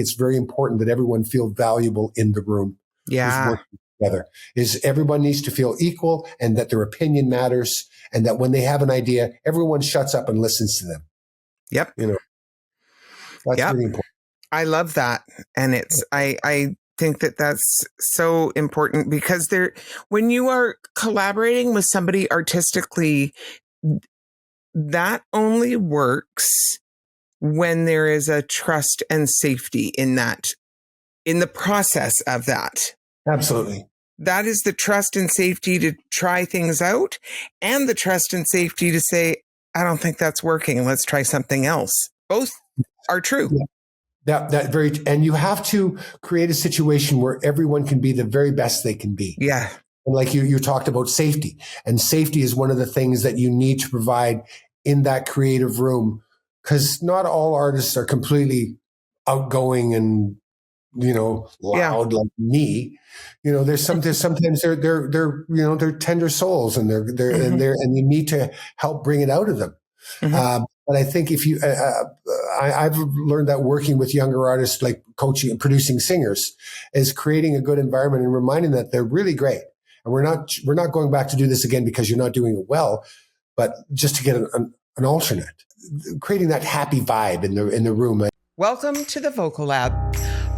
it's very important that everyone feel valuable in the room. Yeah. Who's working together. Is everyone needs to feel equal and that their opinion matters, and that when they have an idea, everyone shuts up and listens to them. Yep. That's really important. I love that. And I think that that's so important because when you are collaborating with somebody artistically, that only works when there is a trust and safety in the process of that. Absolutely. That is the trust and safety to try things out, and the trust and safety to say, I don't think that's working. Let's try something else. Both are true. Yeah. And you have to create a situation where everyone can be the very best they can be. Yeah. And like you talked about safety, and safety is one of the things that you need to provide in that creative room, because not all artists are completely outgoing and, loud like me. There's sometimes they're tender souls, and and you need to help bring it out of them. Mm-hmm. But I think if you, I've learned that working with younger artists, like coaching and producing singers, is creating a good environment and reminding that they're really great. And we're not going back to do this again because you're not doing it well, but just to get an alternate, creating that happy vibe in the room. Welcome to the Vocal Lab.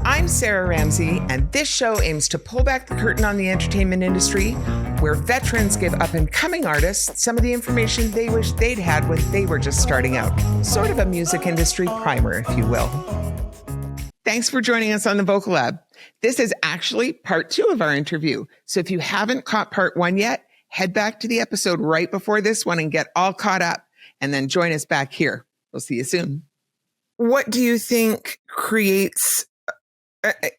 I'm Sarah Ramsey, and this show aims to pull back the curtain on the entertainment industry, where veterans give up-and-coming artists some of the information they wish they'd had when they were just starting out. Sort of a music industry primer, if you will. Thanks for joining us on the Vocal Lab. This is actually part 2 of our interview. So if you haven't caught part 1 yet, head back to the episode right before this one and get all caught up, and then join us back here. We'll see you soon. What do you think creates...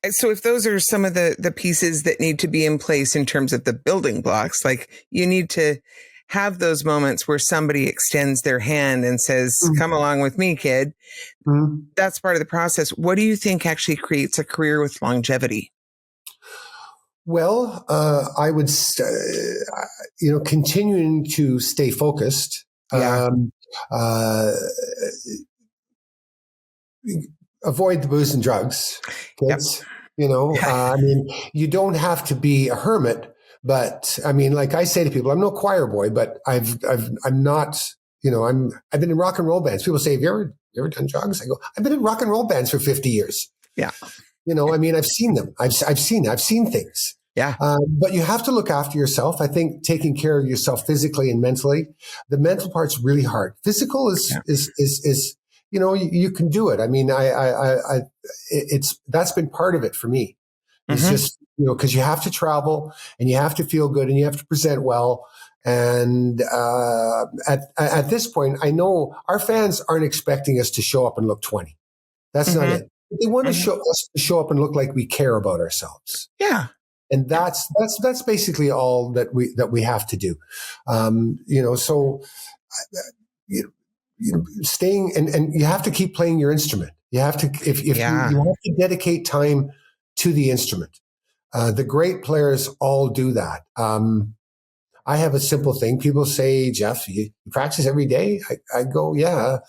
So if those are some of the pieces that need to be in place in terms of the building blocks, like you need to have those moments where somebody extends their hand and says, come along with me, kid. Mm-hmm. That's part of the process. What do you think actually creates a career with longevity? Well, I would, continuing to stay focused. Yeah. Avoid the booze and drugs, kids. Yep. You don't have to be a hermit, but like I say to people, I'm no choir boy, but I've been in rock and roll bands. People say, have you ever done drugs? I go, I've been in rock and roll bands for 50 years. Yeah. I've seen them. I've seen things. Yeah. But you have to look after yourself. I think taking care of yourself physically and mentally. The mental part's really hard. Physical is you can do it. That's been part of it for me. It's just, because you have to travel and you have to feel good and you have to present well. And at this point, I know our fans aren't expecting us to show up and look 20. That's not it. They want to show up and look like we care about ourselves. Yeah. And that's basically all that we have to do. Staying and you have to keep playing your instrument. You have to, you have to dedicate time to the instrument. The great players all do that. I have a simple thing. People say, Jeff, you practice every day? I go, yeah,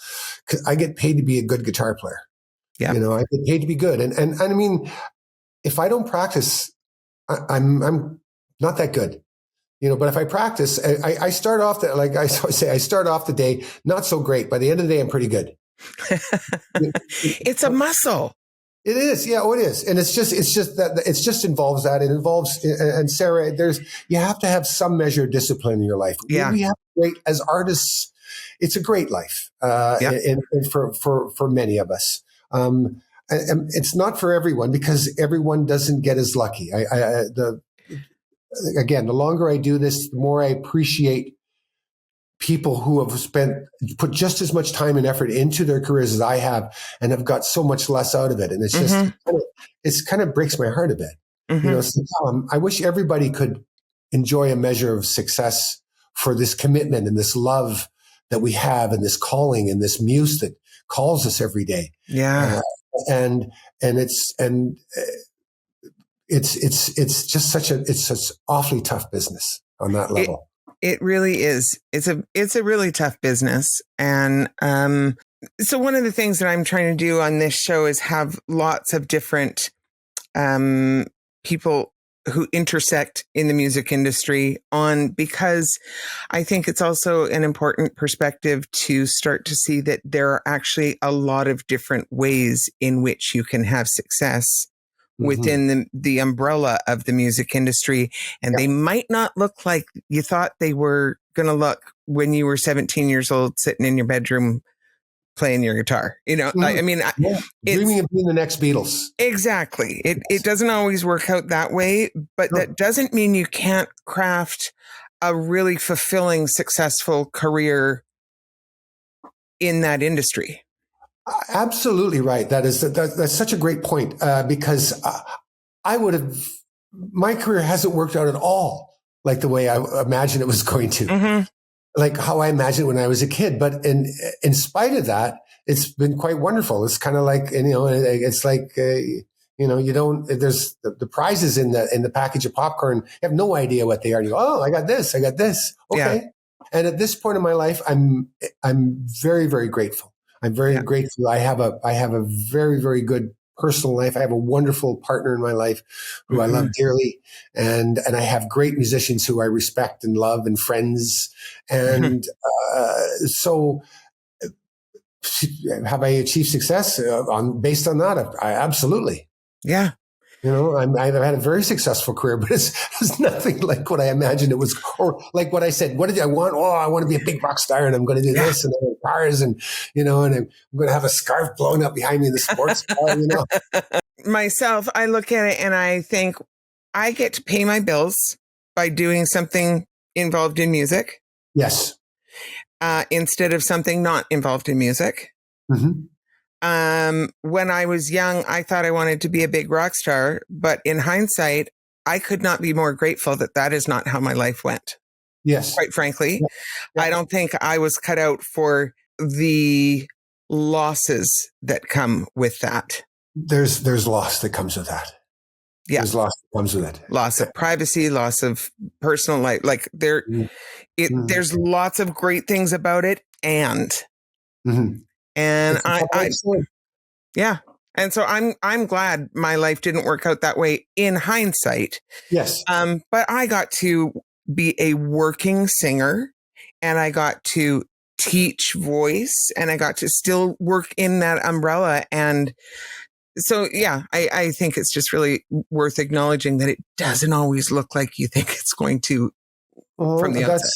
'cause I get paid to be a good guitar player. Yeah. I get paid to be good. And if I don't practice, I'm not that good. But if I practice, I start off I start off the day not so great. By the end of the day, I'm pretty good. It's a muscle. It is, yeah, it is, and it's just involves that. It involves, and Sarah, you have to have some measure of discipline in your life. Yeah, we have as artists. It's a great life, and for many of us. And it's not for everyone because everyone doesn't get as lucky. Again, the longer I do this, the more I appreciate people who have put just as much time and effort into their careers as I have and have got so much less out of it. And it's just, it kind of breaks my heart a bit. So, I wish everybody could enjoy a measure of success for this commitment and this love that we have and this calling and this muse that calls us every day. Yeah. It's just such awfully tough business on that level. It really is. It's a really tough business. And So one of the things that I'm trying to do on this show is have lots of different people who intersect in the music industry because I think it's also an important perspective to start to see that there are actually a lot of different ways in which you can have success within the umbrella of the music industry. And they might not look like you thought they were going to look when you were 17 years old, sitting in your bedroom playing your guitar, I mean, dreaming of being the next Beatles. Exactly. It doesn't always work out that way, but that doesn't mean you can't craft a really fulfilling, successful career in that industry. Absolutely right. That's such a great point, because my career hasn't worked out at all like the way I imagined it was going to. Like how I imagined when I was a kid. But in spite of that, it's been quite wonderful. It's kind of like, it's like, there's the prizes in the package of popcorn. You have no idea what they are. You go, oh, I got this. Okay. Yeah. And at this point in my life, I'm very, very grateful. I'm very grateful. I have a very, very good personal life. I have a wonderful partner in my life who I love dearly. And I have great musicians who I respect and love, and friends. And so have I achieved success based on that? I absolutely. Yeah. I've had a very successful career, but it's nothing like what I imagined it was, or like what I said. What did I want? Oh, I want to be a big rock star, and I'm going to do this, and cars, and and I'm going to have a scarf blowing up behind me in the sports car. Myself, I look at it and I think I get to pay my bills by doing something involved in music. Yes. Instead of something not involved in music. When I was young, I thought I wanted to be a big rock star, but in hindsight, I could not be more grateful that is not how my life went. Yes. Quite frankly, I don't think I was cut out for the losses that come with that. There's loss that comes with that. Yeah. There's loss that comes with it. Loss of privacy, loss of personal life. Like there's lots of great things about it. And yeah. And so I'm glad my life didn't work out that way in hindsight. Yes. But I got to be a working singer, and I got to teach voice, and I got to still work in that umbrella. And so, yeah, I think it's just really worth acknowledging that it doesn't always look like you think it's going to from the outset.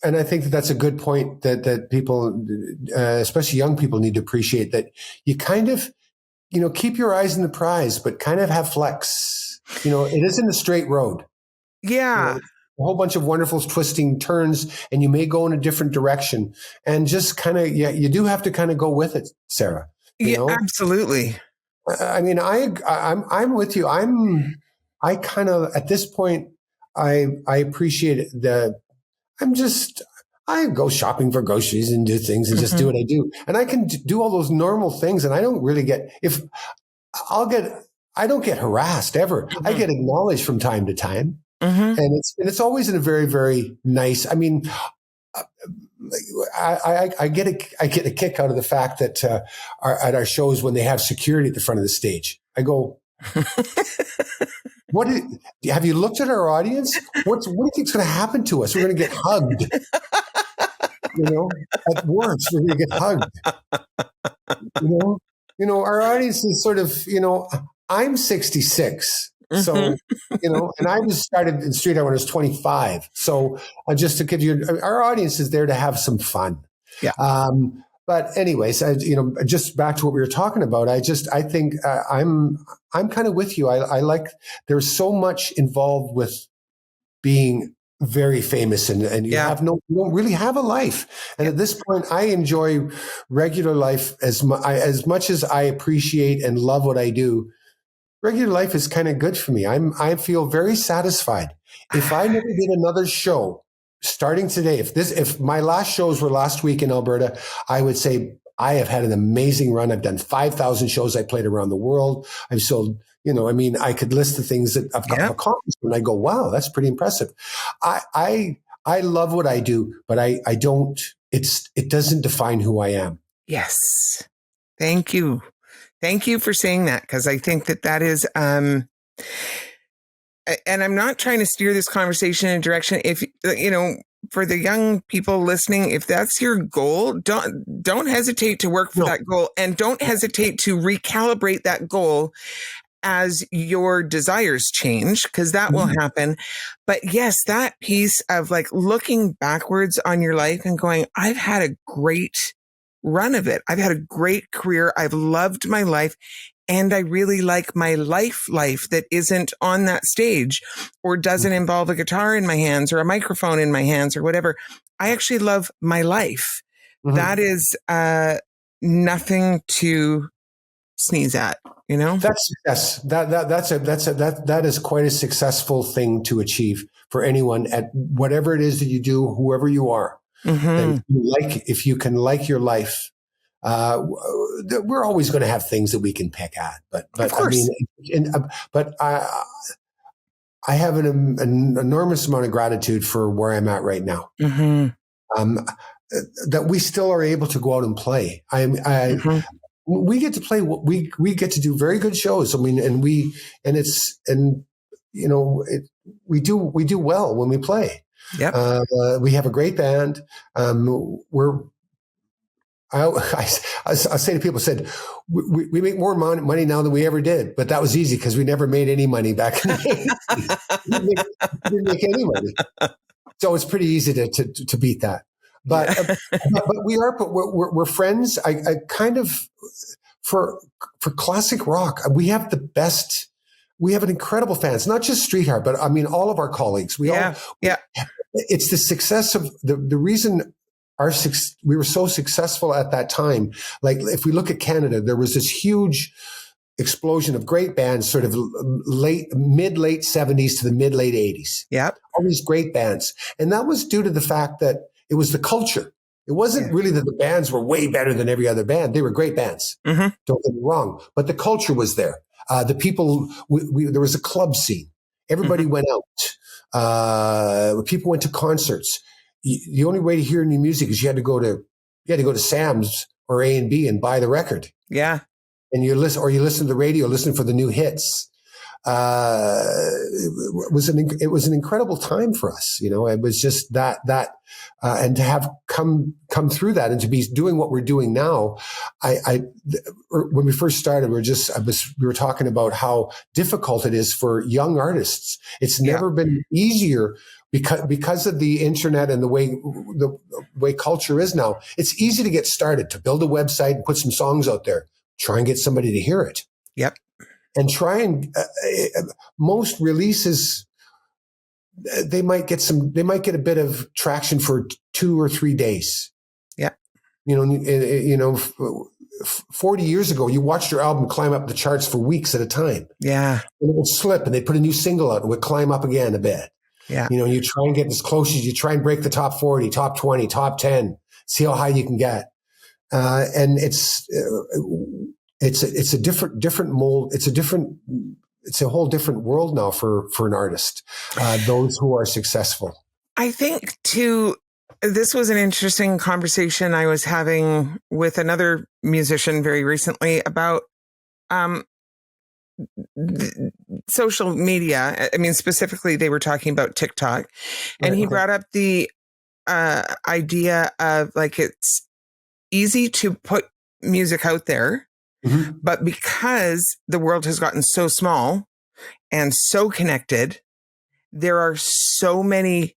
And I think that's a good point that people, especially young people, need to appreciate, that you kind of, keep your eyes on the prize, but kind of have flex. It isn't a straight road. Yeah. A whole bunch of wonderful twisting turns, and you may go in a different direction, and just kind of, you do have to kind of go with it, Sarah. Absolutely. I mean, I'm with you. I kind of, at this point, I appreciate I go shopping for groceries and do things and just do what I do. And I can do all those normal things. And I don't really I don't get harassed ever. I get acknowledged from time to time. And it's always in a very, very nice, I mean, I get a kick out of the fact that at our shows, when they have security at the front of the stage, I go, have you looked at our audience? What do you think's going to happen to us? We're going to get hugged. At work, we're going to get hugged. Our audience is sort of, I'm 66. So, and I was started in street art when I was 25. So just to give you, our audience is there to have some fun. Yeah. But anyways, just back to what we were talking about. I think I'm kind of with you. I like, there's so much involved with being very famous, and you don't really have a life. And at this point, I enjoy regular life as much as I appreciate and love what I do. Regular life is kind of good for me. I feel very satisfied. If I never did another show starting today, if my last shows were last week in Alberta, I would say I have had an amazing run. I've done 5,000 shows. I played around the world. I've sold, I could list the things that I've accomplished, and I go, wow, that's pretty impressive. I love what I do, but I don't, it doesn't define who I am. Yes. Thank you. Thank you for saying that, because I think that is, and I'm not trying to steer this conversation in a direction. If, for the young people listening, if that's your goal, don't hesitate to work for that goal, and don't hesitate to recalibrate that goal as your desires change, because that will happen. But yes, that piece of like looking backwards on your life and going, I've had a great run of it. I've had a great career. I've loved my life. And I really like my life that isn't on that stage or doesn't involve a guitar in my hands or a microphone in my hands or whatever. I actually love my life. That is nothing to sneeze at, That's success. That is quite a successful thing to achieve for anyone at whatever it is that you do, whoever you are. And if you can like your life, we're always going to have things that we can pick at, but of course. I have an enormous amount of gratitude for where I'm at right now. That we still are able to go out and play. We get to play. We get to do very good shows. I mean, we do well when we play. Yep. We have a great band. I say to people, we make more money now than we ever did, but that was easy because we never made any money back in the 80s. We didn't make any money. So it's pretty easy to beat that. But we're friends. I kind of, for classic rock, we have an incredible fans, not just Street Heart, but I mean, all of our colleagues. It's the success of the reason we were so successful at that time. Like if we look at Canada, there was this huge explosion of great bands, sort of late 70s to the late 80s. Yeah. All these great bands. And that was due to the fact that it was the culture. It wasn't really that the bands were way better than every other band. They were great bands. Don't get me wrong. But the culture was there. The people, there was a club scene. Everybody went out. People went to concerts. The only way to hear new music is you had to go to Sam's or A&B and buy the record. Yeah. And you listen to the radio, listen for the new hits. It was an incredible time for us. It was just that, and to have come through that and to be doing what we're doing now. When we first started, we were talking about how difficult it is for young artists. It's never been easier because of the internet and the way culture is now. It's easy to get started, to build a website and put some songs out there, try and get somebody to hear it. Yep. And try and most releases, they might get a bit of traction for 2 or 3 days. Yeah. 40 years ago, you watched your album climb up the charts for weeks at a time. Yeah. And it would slip and they'd put a new single out and it would climb up again a bit. Yeah. You try and get as close as you try and break the top 40, top 20, top 10, see how high you can get. And it's a different mold. It's a whole different world now for an artist. Those who are successful. I think too, this was an interesting conversation I was having with another musician very recently about, social media. I mean, specifically they were talking about TikTok, and he brought up the, idea of like, it's easy to put music out there. But because the world has gotten so small and so connected, there are so many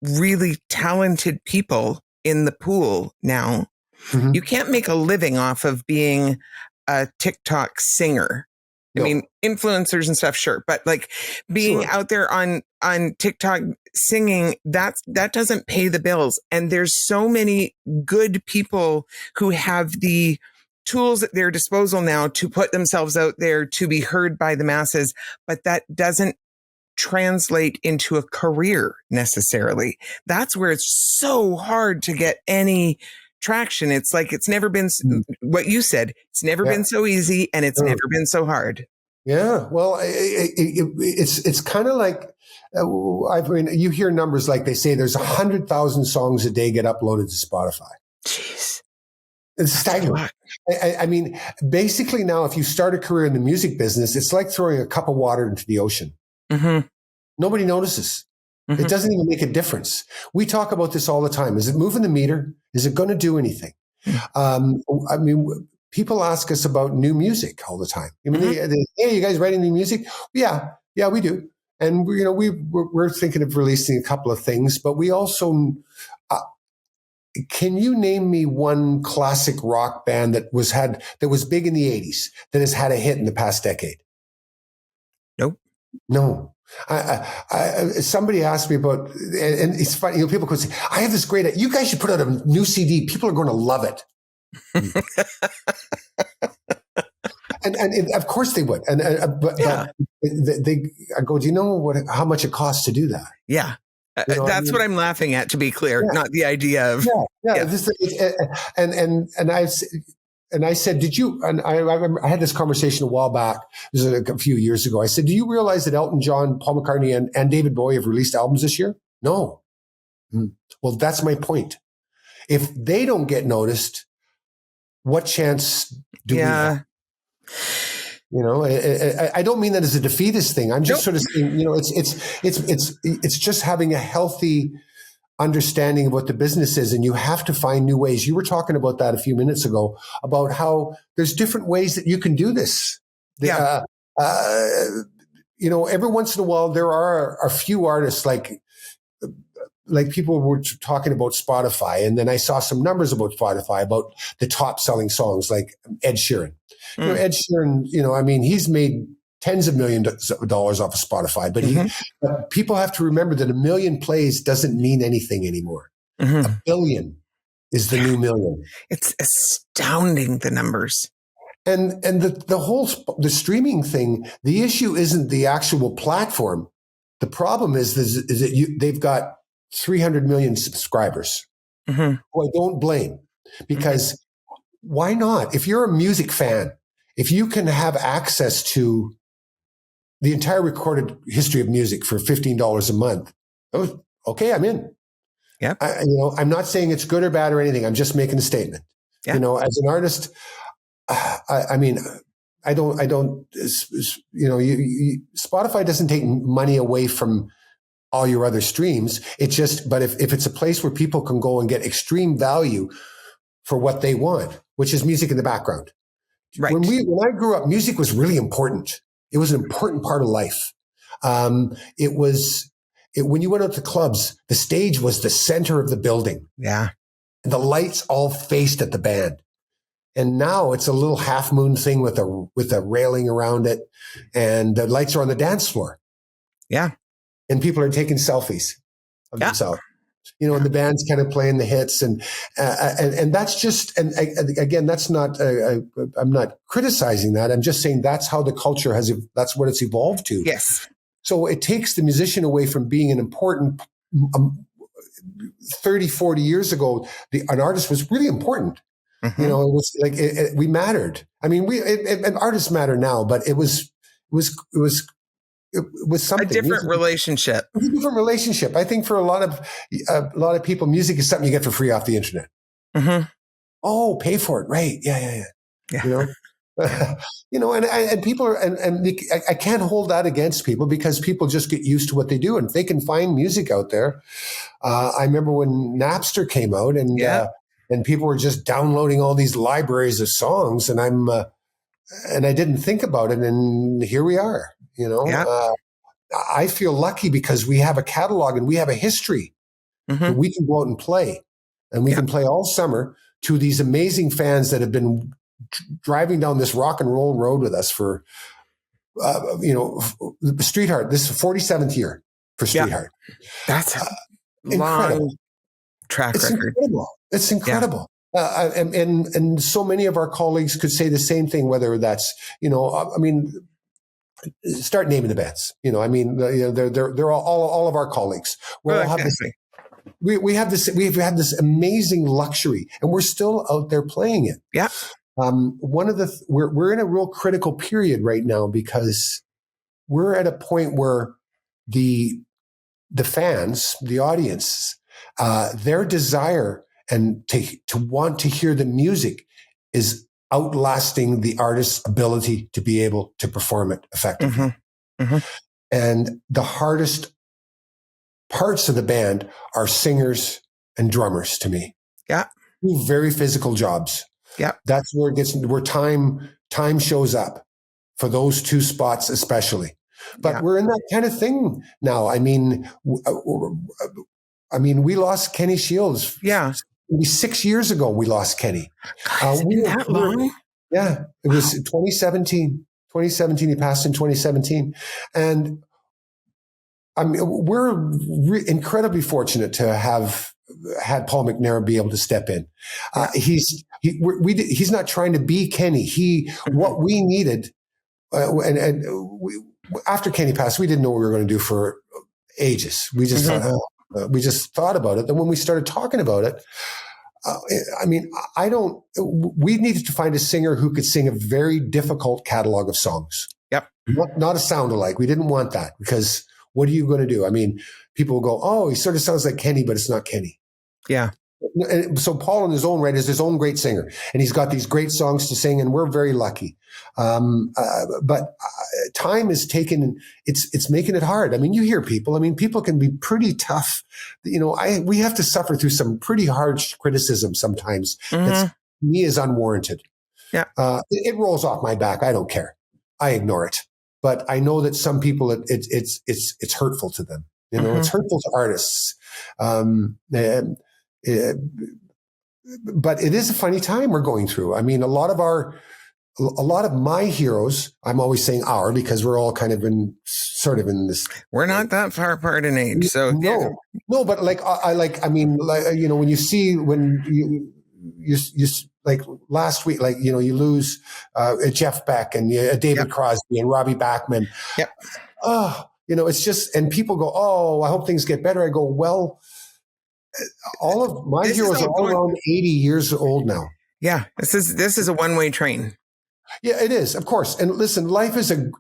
really talented people in the pool now. You can't make a living off of being a TikTok singer. I mean, influencers and stuff, sure. But like being out there on TikTok singing, that doesn't pay the bills. And there's so many good people who have the tools at their disposal now to put themselves out there to be heard by the masses, but that doesn't translate into a career necessarily. That's where it's so hard to get any traction. It's like, it's never been what you said. It's never been so easy, and it's never been so hard. Yeah. Well, it's kind of like, you hear numbers like they say there's 100,000 songs a day get uploaded to Spotify. Jeez. It's staggering. I mean, basically now, if you start a career in the music business, it's like throwing a cup of water into the ocean. Mm-hmm. Nobody notices. Mm-hmm. It doesn't even make a difference. We talk about this all the time. Is it moving the meter? Is it going to do anything? I mean, people ask us about new music all the time. I mean, hey, you guys writing new music? Yeah, we do. And we're thinking of releasing a couple of things, but we also. Can you name me one classic rock band that was big in the 80s that has had a hit in the past decade? Nope. No. Somebody asked me about, and it's funny, people could say, I have this great, you guys should put out a new CD. People are going to love it. and of course they would. But I go, do you know how much it costs to do that? Yeah. That's what I'm laughing at, to be clear, not the idea of. And I said, did you, and I had this conversation a while back, this is a few years ago. I said, do you realize that Elton John, Paul McCartney, and David Bowie have released albums this year? No. Well, that's my point. If they don't get noticed, what chance do we have? I don't mean that as a defeatist thing. I'm just sort of saying, it's just having a healthy understanding of what the business is, and you have to find new ways. You were talking about that a few minutes ago, about how there's different ways that you can do this. Every once in a while there are a few artists like people were talking about Spotify, and then I saw some numbers about Spotify about the top selling songs, like Ed Sheeran. Ed Sheeran, he's made tens of millions of dollars off of Spotify, but people have to remember that 1 million plays doesn't mean anything anymore. 1 billion is the new million. It's astounding, the numbers. And the whole streaming thing, the issue isn't the actual platform. The problem is that they've got 300 million subscribers, who I don't blame, because why not? If you're a music fan, if you can have access to the entire recorded history of music for $15 a month, okay, I'm in. Yeah. I'm not saying it's good or bad or anything. I'm just making a statement. Yeah. As an artist, I don't. Spotify doesn't take money away from all your other streams. It's just, but if it's a place where people can go and get extreme value for what they want, which is music in the background. Right. When I grew up, music was really important. It was an important part of life. When you went out to clubs, the stage was the center of the building. Yeah. And the lights all faced at the band. And now it's a little half moon thing with a railing around it, and the lights are on the dance floor. Yeah. And people are taking selfies of themselves. And the band's kind of playing the hits, and that's just, and again, that's not, I'm not criticizing that. I'm just saying that's how the culture that's what it's evolved to. Yes. So it takes the musician away from being an important, 30, 40 years ago, an artist was really important. It was like, we mattered. I mean, and artists matter now, but it was something. A different relationship. A different relationship. I think for a lot of people, music is something you get for free off the internet. Oh, pay for it, right? Yeah. And people are, and I can't hold that against people, because people just get used to what they do, and if they can find music out there. I remember when Napster came out, and people were just downloading all these libraries of songs, and I didn't think about it, and here we are. I feel lucky because we have a catalog and we have a history that we can go out and play, and we can play all summer to these amazing fans that have been driving down this rock and roll road with us for, Street Heart. This is the 47th year for Street Heart. That's a long track record. It's incredible. And so many of our colleagues could say the same thing, whether that's, start naming the bands. They're all of our colleagues. We've had this amazing luxury, and we're still out there playing it. Yeah. We're in a real critical period right now, because we're at a point where the fans, the audience, their desire and to want to hear the music is outlasting the artist's ability to be able to perform it effectively. And the hardest parts of the band are singers and drummers to me. Yeah. Two very physical jobs. Yeah. That's where it gets, where time shows up for those two spots, especially. But we're in that kind of thing now. I mean, we lost Kenny Shields. Yeah. Maybe 6 years ago, we lost Kenny. God, that long? Yeah. It was 2017. 2017. He passed in 2017. And I mean, we're incredibly fortunate to have had Paul McNair be able to step in. He's not trying to be Kenny. What we needed, after Kenny passed, we didn't know what we were going to do for ages. We just thought about it. Then when we started talking about it, we needed to find a singer who could sing a very difficult catalog of songs. Yep. Not a sound-alike. We didn't want that, because what are you going to do? I mean, people will go, oh, he sort of sounds like Kenny, but it's not Kenny. Yeah. And so Paul, in his own right, is his own great singer, and he's got these great songs to sing, and we're very lucky. But time is it's making it hard. I mean, you hear people. I mean, people can be pretty tough. You know, we have to suffer through some pretty harsh criticism sometimes. That to me is unwarranted. Yeah. It rolls off my back. I don't care. I ignore it. But I know that some people, it's hurtful to them. You know, it's hurtful to artists. But it is a funny time we're going through. I mean, a lot of my heroes, I'm always saying our, because we're all kind of in this. We're not that far apart in age. So no, but like, you know, when you see, when you like last week, like, you know, you lose Jeff Beck and David Crosby and Robbie Bachman. Yep. Oh, you know, it's just, and people go, oh, I hope things get better. I go, well, all of my heroes are all around 80 years old now. Yeah. This is a one-way train. Yeah, it is, of course. And listen, life is a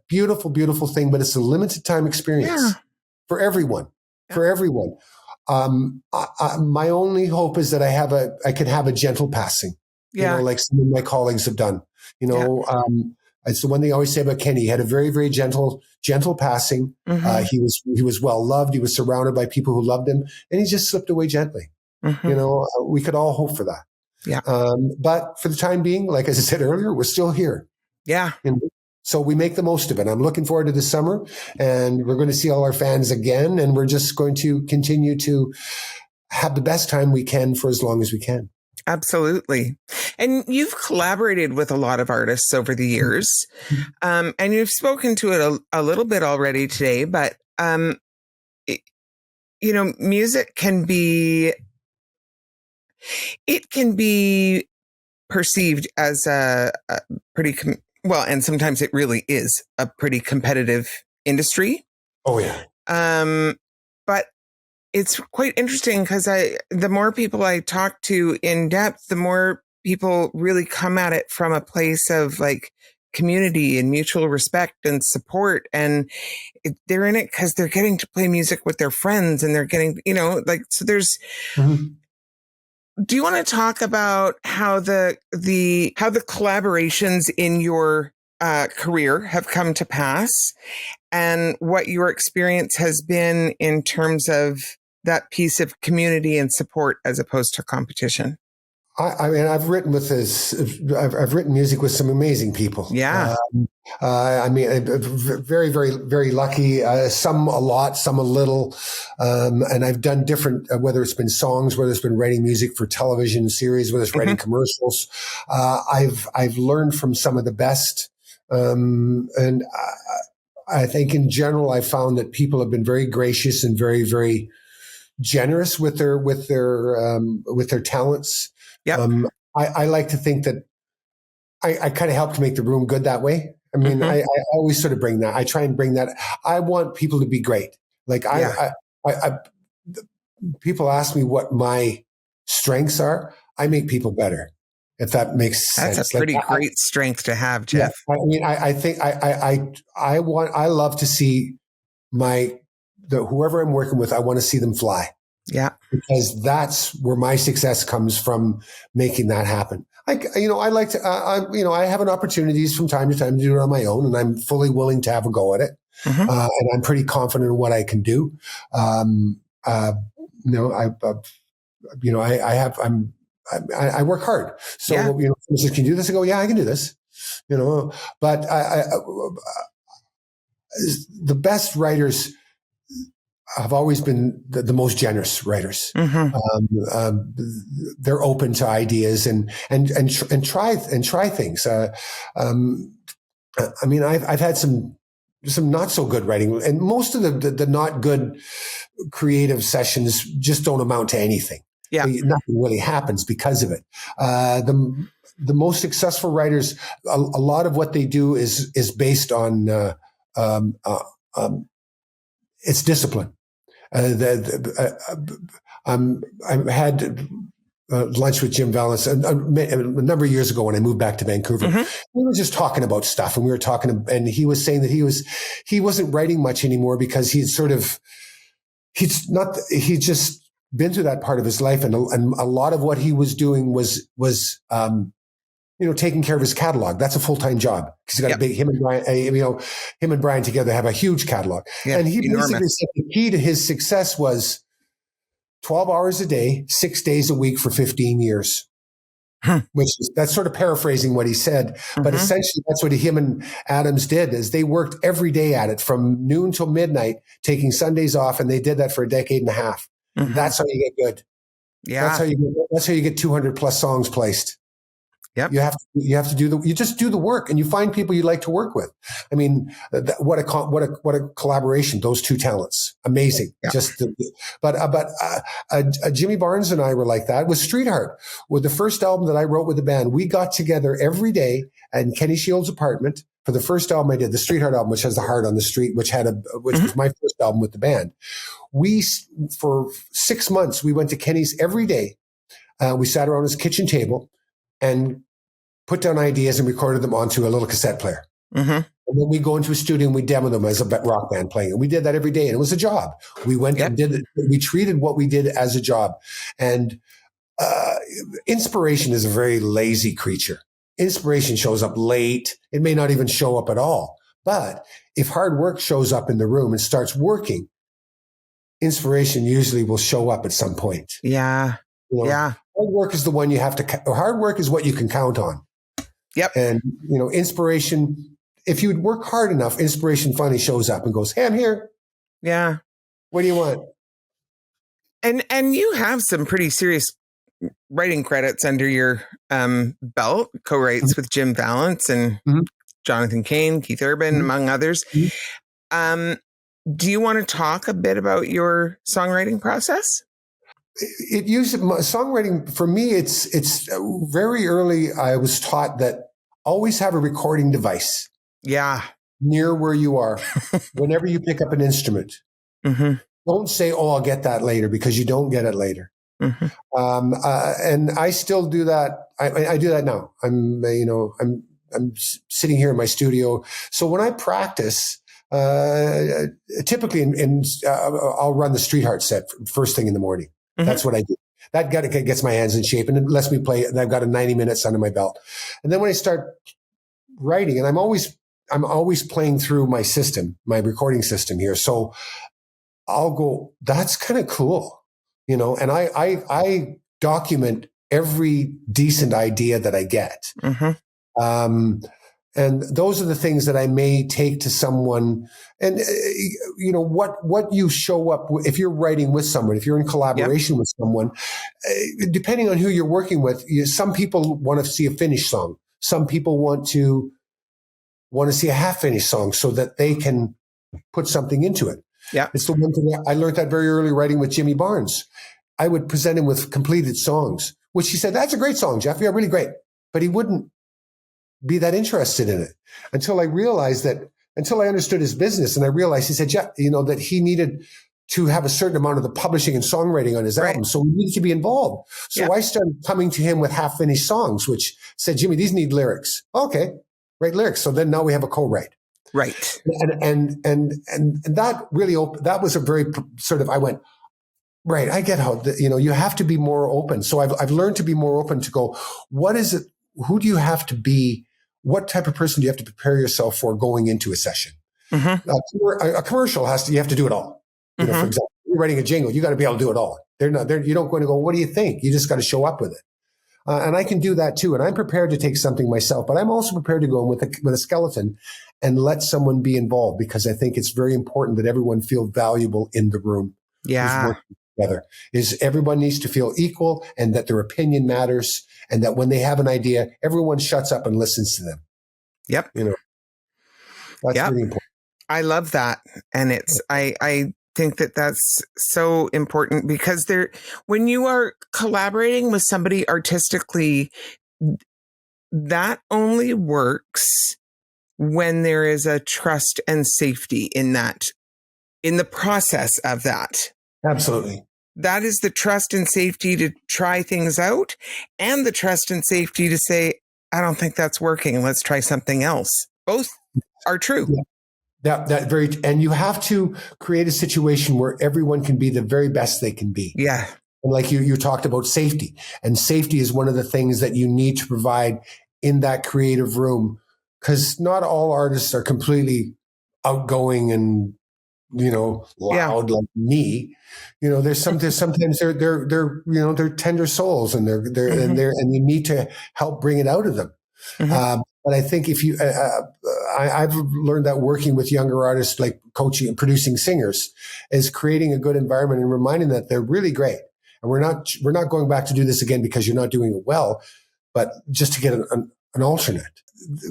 beautiful, beautiful thing, but it's a limited time experience for everyone. Yeah. For everyone. My only hope is that I could have a gentle passing. You know, like some of my colleagues have done. You know, it's the one thing I always say about Kenny. He had a very, very gentle passing. He was well loved. He was surrounded by people who loved him, and he just slipped away gently. You know, we could all hope for that. Yeah. But for the time being, like as I said earlier, we're still here. Yeah. And so we make the most of it. I'm looking forward to the summer, and we're going to see all our fans again, and we're just going to continue to have the best time we can for as long as we can. Absolutely. And you've collaborated with a lot of artists over the years, and you've spoken to it a little bit already today, but, you know, music can be perceived as a pretty, and sometimes it really is a pretty competitive industry. Oh, yeah. But it's quite interesting because the more people I talk to in depth, the more people really come at it from a place of like community and mutual respect and support. And they're in it because they're getting to play music with their friends, and they're getting, you know, like, so there's, do you want to talk about how the collaborations in your career have come to pass, and what your experience has been in terms of that piece of community and support as opposed to competition? I mean, I've written I've written music with some amazing people. Yeah. I mean, very, very, very lucky. Some a lot, some a little. And I've done different, whether it's been songs, whether it's been writing music for television series, whether it's writing commercials. I've learned from some of the best. And I think in general, I found that people have been very gracious and very, very generous with their talents. Yep. I like to think that I kind of help to make the room good that way. I mean, I always sort of bring that. I try and bring that. I want people to be great. Like people ask me what my strengths are. I make people better, if that makes sense. That's a pretty great strength to have, Jeff. Yeah, I mean, I think I love to see whoever I'm working with, I want to see them fly. Yeah. Because that's where my success comes from, making that happen. I like to, I have an opportunities from time to time to do it on my own, and I'm fully willing to have a go at it. Mm-hmm. And I'm pretty confident in what I can do. I work hard. So, someone can you do this? I go, yeah, I can do this, but the best writers have always been the most generous writers. Mm-hmm. They're open to ideas and try things. I've had some not so good writing, and most of the not good creative sessions just don't amount to anything. Yeah, nothing really happens because of it. The most successful writers, a lot of what they do is based on it's discipline. I had lunch with Jim Valance a number of years ago when I moved back to Vancouver. Mm-hmm. We were just talking about stuff, and we were talking, and he was saying that he wasn't writing much anymore because he'd just been through that part of his life, and a lot of what he was doing was taking care of his catalog. That's a full-time job because he's got a big, him and Brian together have a huge catalog. Yeah, and he basically said the key to his success was 12 hours a day, 6 days a week for 15 years, that's sort of paraphrasing what he said. But essentially that's what him and Adams did, is they worked every day at it from noon till midnight, taking Sundays off. And they did that for a decade and a half. Mm-hmm. That's how you get good. Yeah. That's how you get 200 plus songs placed. Yep. You have to you just do the work, and you find people you like to work with. I mean, what a collaboration, those two talents. Amazing. Yeah. Jimmy Barnes and I were like that with Street Heart. With the first album that I wrote with the band, we got together every day at Kenny Shields' apartment for the first album I did, the Street Heart album, which has the Heart on the Street, which was my first album with the band. For 6 months, we went to Kenny's every day. We sat around his kitchen table and put down ideas and recorded them onto a little cassette player. Mm-hmm. And then we go into a studio and we demo them as a rock band playing. And we did that every day. And it was a job. We went and did it. We treated what we did as a job. And inspiration is a very lazy creature. Inspiration shows up late. It may not even show up at all. But if hard work shows up in the room and starts working, inspiration usually will show up at some point. Yeah. Yeah. Hard work is the one you have to, hard work is what you can count on. Yep. And, inspiration, if you work hard enough, inspiration finally shows up and goes, hey, I'm here. Yeah. What do you want? And you have some pretty serious writing credits under your belt, co-writes with Jim Valance and Jonathan Cain, Keith Urban, among others. Do you want to talk a bit about your songwriting process? Songwriting for me, it's very early. I was taught that always have a recording device. Yeah. Near where you are, whenever you pick up an instrument. Mm-hmm. Don't say, "Oh, I'll get that later," because you don't get it later. Mm-hmm. And I still do that. I do that now. I'm sitting here in my studio. So when I practice, typically I'll run the Street Heart set first thing in the morning. Mm-hmm. That's what I do. That gets my hands in shape and it lets me play. And I've got 90 minutes under my belt. And then when I start writing, and I'm always playing through my system, my recording system here. So I'll go, that's kind of cool, and I document every decent idea that I get. Mm-hmm. And those are the things that I may take to someone. And, what you show up, if you're writing with someone, if you're in collaboration with someone, depending on who you're working with, some people want to see a finished song. Some people want to see a half finished song so that they can put something into it. Yeah. It's the one thing I learned that very early writing with Jimmy Barnes. I would present him with completed songs, which he said, that's a great song, Jeff. Yeah, really great. But he wouldn't be that interested in it until I understood his business. And I realized, he said, Jeff, that he needed to have a certain amount of the publishing and songwriting on his album. So we needed to be involved. So I started coming to him with half finished songs, which said, Jimmy, these need lyrics. Okay, write lyrics. So then now we have a co-write. Right. And that really that was a very sort of, I went, Right. I get how, you have to be more open. So I've learned to be more open to go, what is it? Who do you have to be? What type of person do you have to prepare yourself for going into a session? Mm-hmm. A commercial you have to do it all. For example, you're writing a jingle, you got to be able to do it all. You don't going to go, what do you think? You just got to show up with it. And I can do that too. And I'm prepared to take something myself, but I'm also prepared to go in with a skeleton and let someone be involved, because I think it's very important that everyone feel valuable in the room. Yeah. Together is everyone needs to feel equal, and that their opinion matters, and that when they have an idea, everyone shuts up and listens to them. Yep. That's really important. I love that. And I think that that's so important, because when you are collaborating with somebody artistically, that only works when there is a trust and safety in the process of that. Absolutely. That is the trust and safety to try things out, and the trust and safety to say, I don't think that's working. Let's try something else. Both are true. Yeah. And you have to create a situation where everyone can be the very best they can be. Yeah. And like you talked about safety, and safety is one of the things that you need to provide in that creative room, because not all artists are completely outgoing and, loud like me. Sometimes they're tender souls, and and you need to help bring it out of them. Mm-hmm. But I think I've learned that working with younger artists, like coaching and producing singers, is creating a good environment and reminding that they're really great. And we're not going back to do this again because you're not doing it well, but just to get an alternate,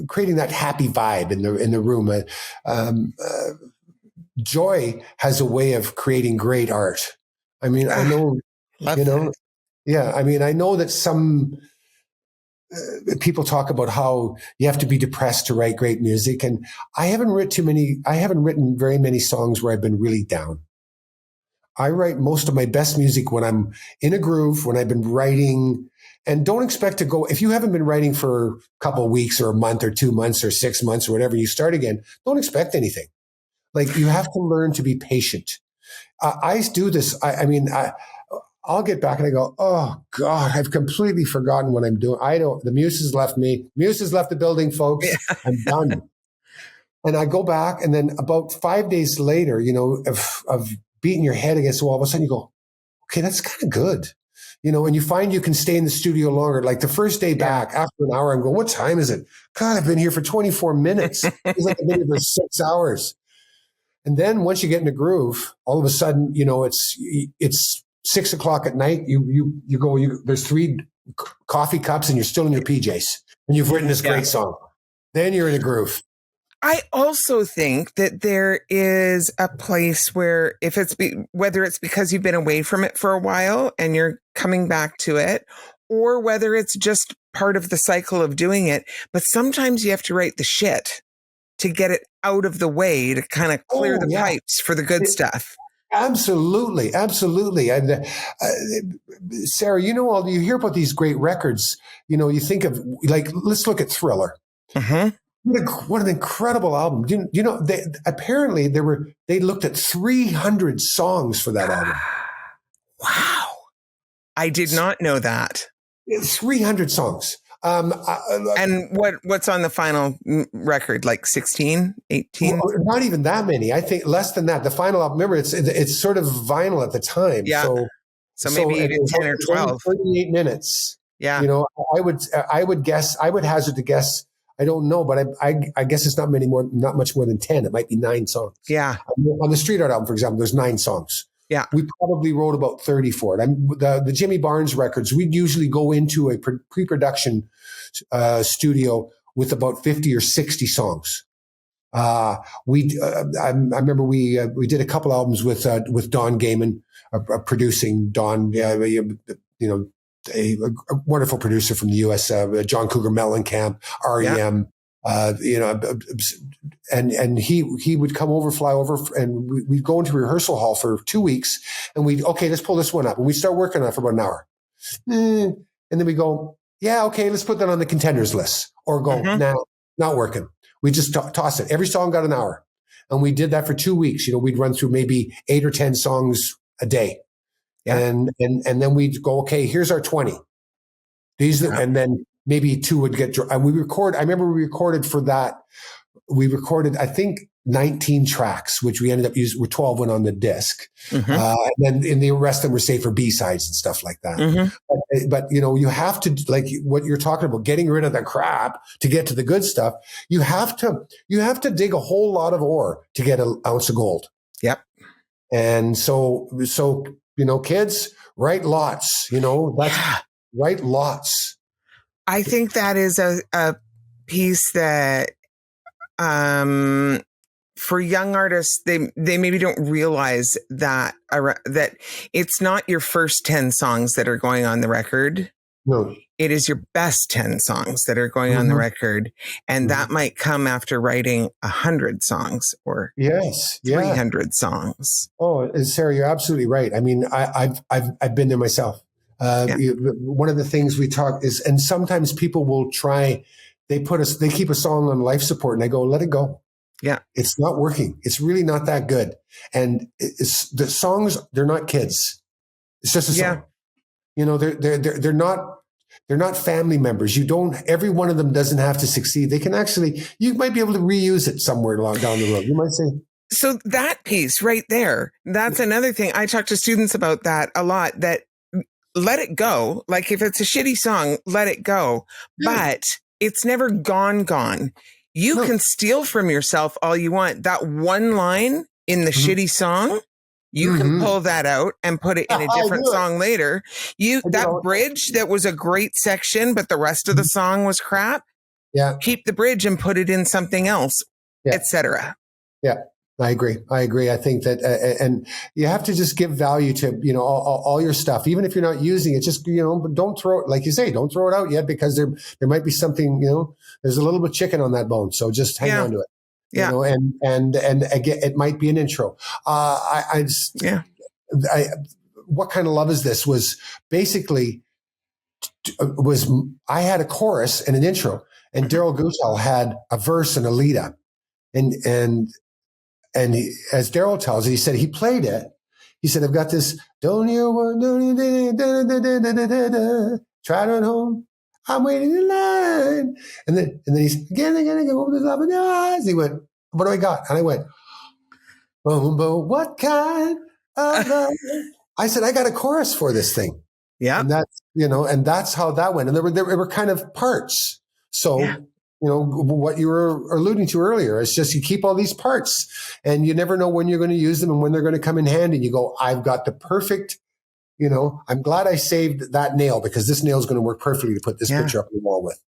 creating that happy vibe in the room. Joy has a way of creating great art. I mean, I know, yeah. I mean, I know that some people talk about how you have to be depressed to write great music, and I haven't written very many songs where I've been really down. I write most of my best music when I'm in a groove, when I've been writing. And don't expect to go, if you haven't been writing for a couple of weeks or a month or 2 months or 6 months or whatever, you start again, don't expect anything. Like, you have to learn to be patient. I do this. I'll get back and I go, oh God, I've completely forgotten what I'm doing. The muse has left me. Muse has left the building, folks. Yeah. I'm done. And I go back, and then about 5 days later, of beating your head against the wall, all of a sudden you go, okay, that's kind of good. And you find you can stay in the studio longer. Like the first day back, after an hour, I'm going, what time is it? God, I've been here for 24 minutes. It's like I've been here for 6 hours. And then once you get in the groove, all of a sudden, it's 6 o'clock at night. There's 3 coffee cups and you're still in your PJs, and you've written this great song. Then you're in a groove. I also think that there is a place where, whether it's because you've been away from it for a while and you're coming back to it, or whether it's just part of the cycle of doing it, but sometimes you have to write the shit to get it out of the way, to kind of clear the pipes for the good stuff. Absolutely. Absolutely. And Sarah, you hear about these great records, you think of, like, let's look at Thriller. Mm-hmm. What an incredible album. They looked at 300 songs for that album. Wow. I did not know that. 300 songs. And what's on the final record? Like 16, 18? Well, not even that many. I think less than that. The final album, remember, it's sort of vinyl at the time. Yeah. So maybe even 10 or 12. 38 minutes. Yeah. I would hazard to guess. I don't know, but I guess it's not much more than 10. It might be 9 songs. Yeah. On the Street Art album, for example, there's 9 songs. Yeah. We probably wrote about 30 for it. The Jimmy Barnes records, we'd usually go into a pre-production studio with about 50 or 60 songs. I remember we did a couple albums with Don Gaiman, producing. Don, a wonderful producer from the U.S., John Cougar Mellencamp, REM. And he would fly over, and we'd go into rehearsal hall for 2 weeks, and let's pull this one up. And we start working on it for about an hour. And then we go, let's put that on the contenders list, or go, nah, not working. We just toss it. Every song got an hour. And we did that for 2 weeks. We'd run through maybe 8 or 10 songs a day. And then we'd go, okay, here's our 20. And then maybe 2 would get, and I remember we recorded for that. We recorded, I think, 19 tracks, which we ended up using, 12 went on the disc. And then in the rest of them were saved for B-sides and stuff like that. But, you have to, like what you're talking about, getting rid of the crap to get to the good stuff. You have to dig a whole lot of ore to get an ounce of gold. Yep. And so, kids, write lots, write lots. I think that is a piece that, for young artists, they maybe don't realize that it's not your first 10 songs that are going on the record. No. It is your best 10 songs that are going on the record. And that might come after writing 100 songs or 300 songs. Oh, Sarah, you're absolutely right. I mean, I've been there myself. One of the things we talk is, and sometimes people will try, they keep a song on life support and I go, let it go. Yeah. It's not working. It's really not that good. And the songs, they're not kids. It's just a song. They're not family members. Every one of them doesn't have to succeed. They can you might be able to reuse it somewhere down the road. You might say. So that piece right there, that's another thing. I talk to students about that a lot, that let it go. Like if it's a shitty song, let it go. But it's never gone. You can steal from yourself all you want. That one line in the shitty song, you can pull that out and put it in a different song later. That bridge that was a great section, but the rest of the song was crap. Yeah. Keep the bridge and put it in something else, etc. Yeah. I agree. I think that, and you have to just give value to, all your stuff, even if you're not using it, just, don't throw it, like you say, don't throw it out yet, because there might be something, there's a little bit of chicken on that bone. So just hang on to it, and again, it might be an intro. What Kind of Love Is This was basically, I had a chorus and an intro, and Daryl Gutel had a verse and a lead up, and as Daryl tells it, he said he played it. He said, I've got this, don't you want, try it on home. I'm waiting in line. And then he's, again, go over the love in your eyes. He went, what do I got? And I went, boom, boom, what kind of love? I said, I got a chorus for this thing. Yeah. And that's, and that's how that went. And there were kind of parts. So, what you were alluding to earlier, it's just you keep all these parts and you never know when you're going to use them and when they're going to come in handy. And you go, I've got the perfect, I'm glad I saved that nail, because this nail is going to work perfectly to put this picture up on the wall with.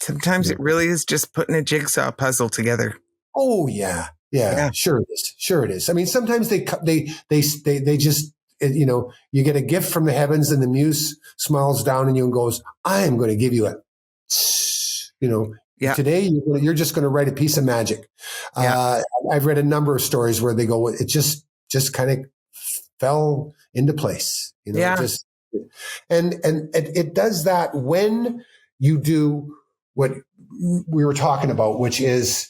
Sometimes it really is just putting a jigsaw puzzle together. Oh yeah. Sure it is. I mean, sometimes they just, you get a gift from the heavens and the muse smiles down on you and goes, I am going to give you a, today you're just going to write a piece of magic. I've read a number of stories where they go, it just kind of fell into place, and it does that when you do what we were talking about, which is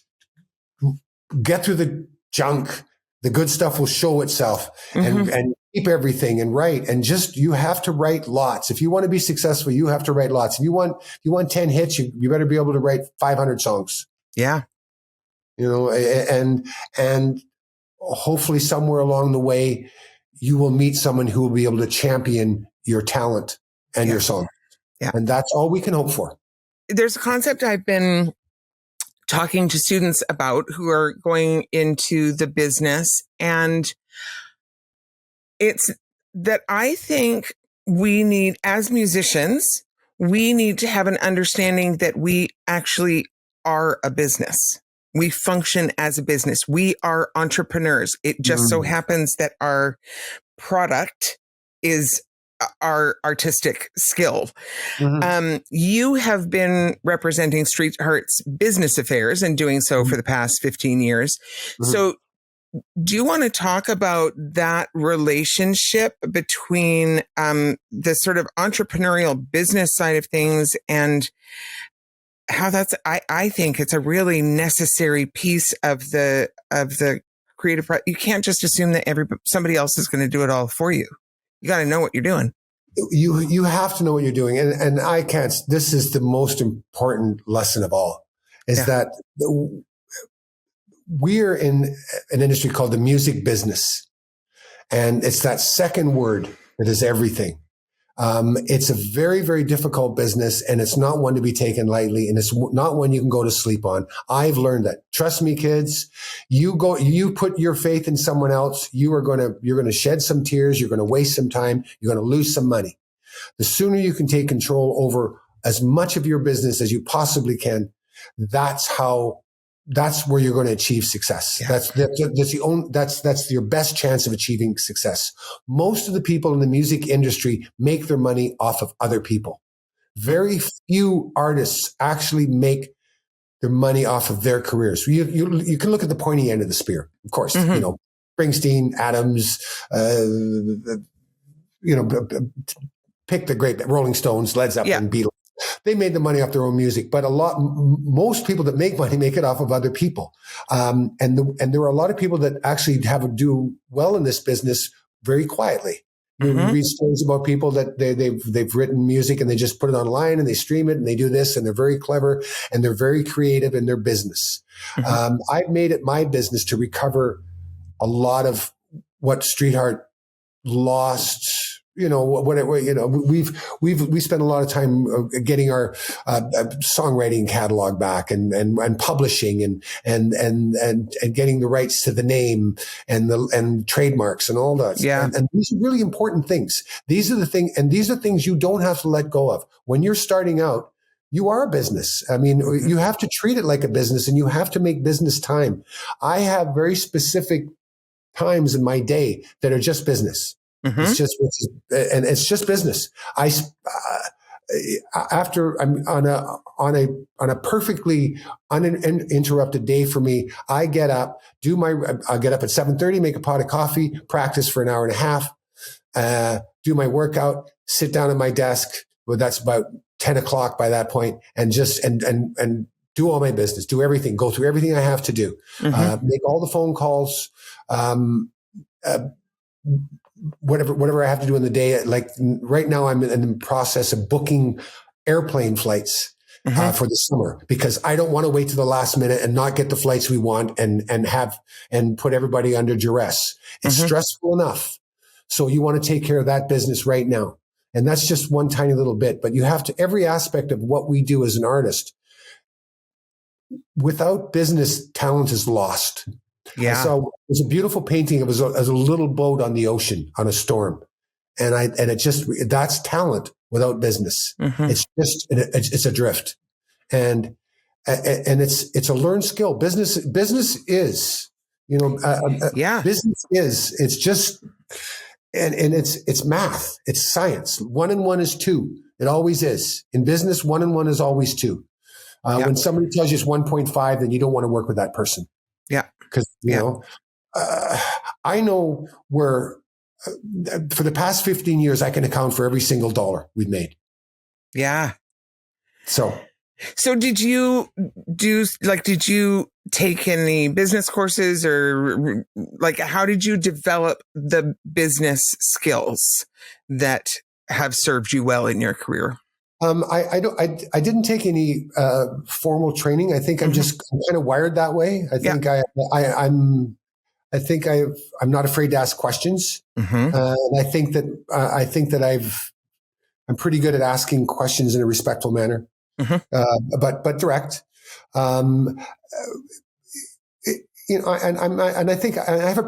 get through the junk. The good stuff will show itself, and keep everything and write. And just, you have to write lots. If you want to be successful, you have to write lots. If you want 10 hits, you better be able to write 500 songs. Yeah. And hopefully somewhere along the way, you will meet someone who will be able to champion your talent and your song. Yeah. And that's all we can hope for. There's a concept I've been talking to students about who are going into the business, and it's that I think we need, as musicians, we need to have an understanding that we actually are a business. We function as a business. We are entrepreneurs. It just so happens that our product is our artistic skill. You have been representing Street Heart's business affairs and doing so for the past 15 years. So do you want to talk about that relationship between the sort of entrepreneurial business side of things and how that's, I think it's a really necessary piece of the creative. You can't just assume that somebody else is going to do it all for you. You got to know what you're doing. You have to know what you're doing. And I can't, this is the most important lesson of all, is that we're in an industry called the music business. And it's that second word that is everything. It's a very, very difficult business, and it's not one to be taken lightly, and it's not one you can go to sleep on. I've learned that. Trust me, kids. You put your faith in someone else. You're going to shed some tears. You're going to waste some time. You're going to lose some money. The sooner you can take control over as much of your business as you possibly can, that's where you're going to achieve success. Yeah. That's your best chance of achieving success. Most of the people in the music industry make their money off of other people. Very few artists actually make their money off of their careers. You can look at the pointy end of the spear, of course. Mm-hmm. Springsteen, Adams, pick the great Rolling Stones, Led Zeppelin, Beatles. They made the money off their own music, but most people that make money make it off of other people. And there are a lot of people that actually do well in this business very quietly. Mm-hmm. You read stories about people that they've written music and they just put it online and they stream it and they do this, and they're very clever and they're very creative in their business. Mm-hmm. I've made it my business to recover a lot of what street art lost. We spent a lot of time getting our songwriting catalog back and publishing and getting the rights to the name and trademarks and all that. Yeah. And these are really important things. These are things you don't have to let go of. When you're starting out, you are a business. I mean, you have to treat it like a business, and you have to make business time. I have very specific times in my day that are just business. Mm-hmm. It's just business. After I'm on a perfectly uninterrupted day for me, I get up, I'll get up at 7:30, make a pot of coffee, practice for an hour and a half, do my workout, sit down at my desk. Well, that's about 10 o'clock by that point, and just, and do all my business, do everything, go through everything I have to do, mm-hmm. Make all the phone calls, whatever I have to do in the day. Like right now, I'm in the process of booking airplane flights mm-hmm. For the summer, because I don't want to wait to the last minute and not get the flights we want and put everybody under duress. It's mm-hmm. stressful enough. So you want to take care of that business right now. And that's just one tiny little bit, but you have to, every aspect of what we do as an artist, without business, talent is lost. Yeah. So it was a beautiful painting. It was as a little boat on the ocean on a storm. That's talent without business. Mm-hmm. It's adrift. And it's a learned skill. Business is, business is, it's just, and it's math. It's science. 1 and 1 is 2. It always is. In business, 1 and 1 is always 2. When somebody tells you it's 1.5, then you don't want to work with that person. Yeah. Because, I know where for the past 15 years, I can account for every single dollar we've made. Yeah. So did you take any business courses, or like, how did you develop the business skills that have served you well in your career? I didn't take any formal training. I think I'm kind of wired that way. I think I'm not afraid to ask questions, mm-hmm. And I think that I'm pretty good at asking questions in a respectful manner, mm-hmm. But direct. And I think I have